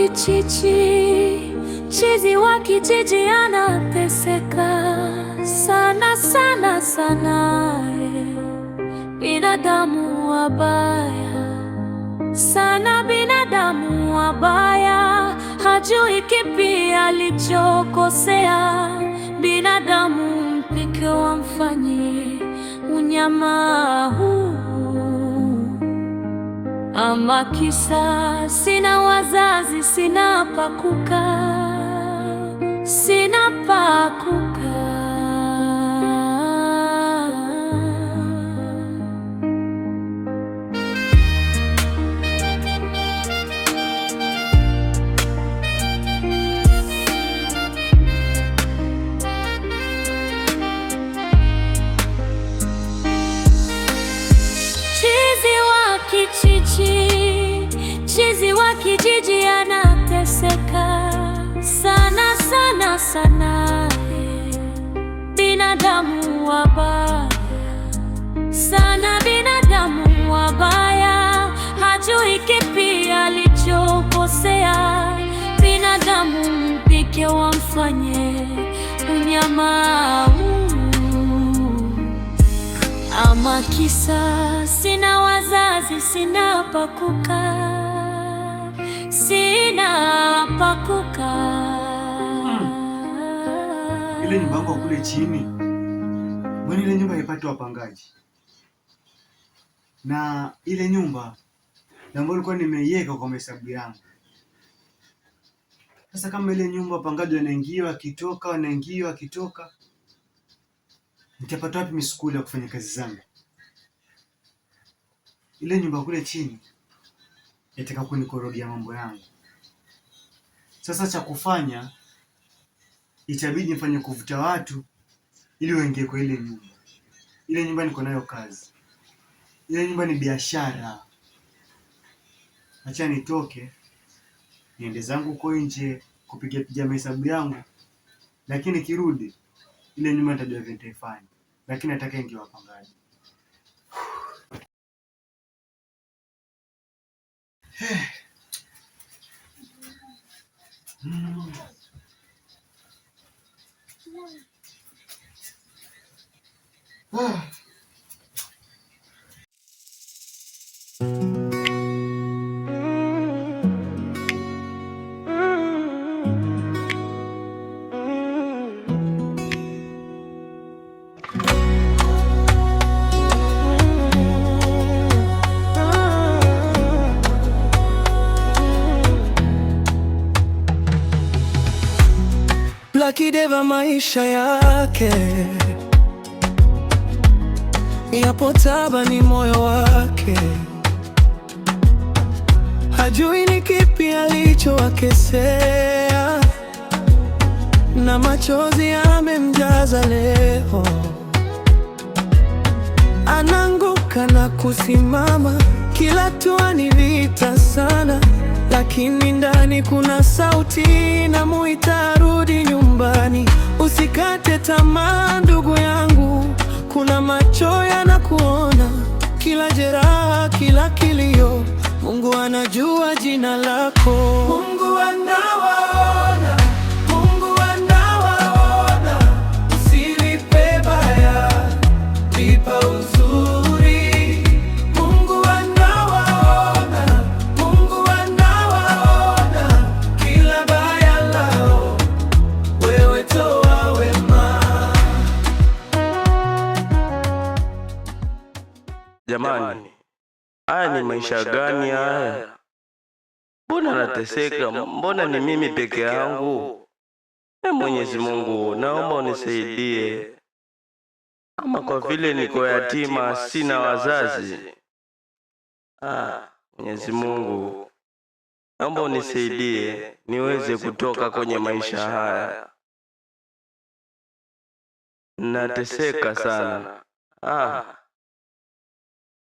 kijiji, chizi wa kijiji anateseka sana sana sana. Binadamu wabaya sana, binadamu wabaya, hajui kipi alichokosea. Binadamu mpike wamfanyie unyama huu. Ama kisa sina wazazi, sina pa kukaa, sina pa kukaa. Chizi wa kijiji anateseka sana sana sana. Binadamu wabaya sana, binadamu wabaya, hajui kipi alichokosea. Binadamu mpike wamfanye unyama huu. Ama kisa sina wazazi, sina pa kukaa, sina pa kukaa. Ile nyumba yako kule chini, mbona ile nyumba haipati wapangaji? Na ile nyumba ambayo nilikuwa nimeiweka kwa hesabu yangu. Sasa kama ile nyumba wapangaji wanaingia wakitoka, wanaingia wakitoka, nitapata wapi misukuli ya kufanya kazi zangu? Ile nyumba kule chini yataka kunikorogia mambo yangu. Sasa cha kufanya, itabidi nifanye kuvuta watu ili waingie kwa ile nyumba. Ile nyumba niko nayo kazi. Ile nyumba ni biashara. Acha nitoke niende zangu huko nje kupiga mahesabu yangu, lakini kirudi ile nyumba nitajua vile nitaifanya, lakini nataka ingie wapangaji. Lucky Deva maisha yake yapo tabani, moyo wake hajui ni kipi alichowakosea, na machozi yamemjaza leo. Anaanguka na kusimama, kila hatua ni vita sana, lakini ndani kuna sauti inamuita arudi nyumbani. Usikate tamaa ndugu yangu, kuna macho yanakuona, kila jeraha, kila kilio, Mungu anajua jina lako. Mungu anawaona, Mungu anawaona, usilipe baya, lipa uzuri. Mungu anawaona, Mungu anawaona, kila baya lao wewe toa wema. Jamani, haya ni maisha gani haya? Mbona nateseka? Mbona ni mimi peke yangu? Mwenyezi Mungu, naomba unisaidie. Ama kwa vile niko yatima, sina wazazi. Mwenyezi Mungu, naomba unisaidie niweze kutoka kwenye maisha haya. Nateseka sana.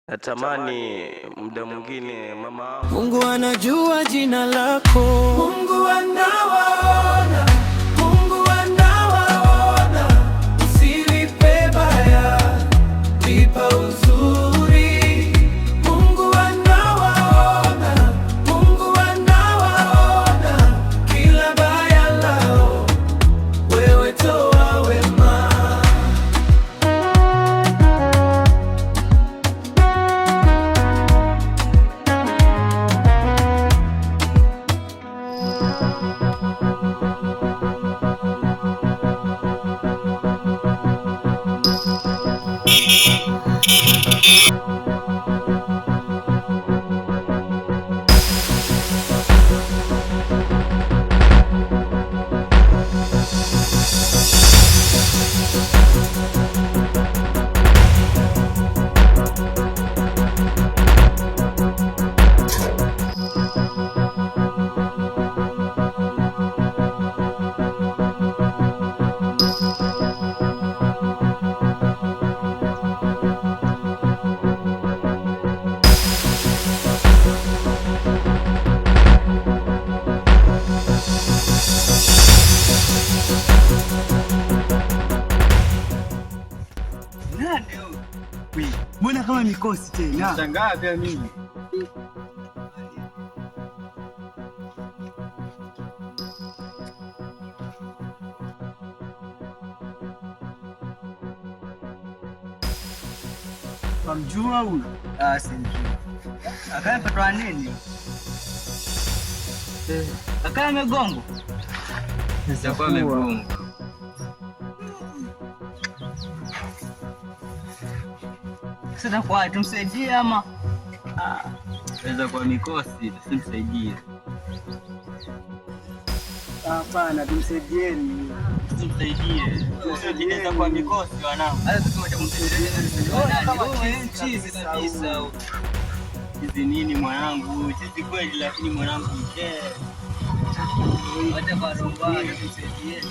Natamani muda mwingine mama. Mungu anajua jina lako. Mungu anawaona, Mungu anawaona, usilipe baya, lipa uzuri. Mungu anawaona, Mungu anawaona, Mbona kama mikosi tena? Shangaa pia mimi. Pamjua huyu? Simjui. Akaya patwa nini? Akaya megongo. Sasa megongo. Sasa kwa tumsaidie ama weza kwa mikosi tusimsaidie. Hapana, tumsaidieni. Tumsaidie. Tunaweza kwa mikosi wanangu. Hata tukisema tumsaidie kama chizi kabisa. Chizi nini mwanangu? Chizi kweli lakini mwanangu mke. Hata kwa romba tumsaidie.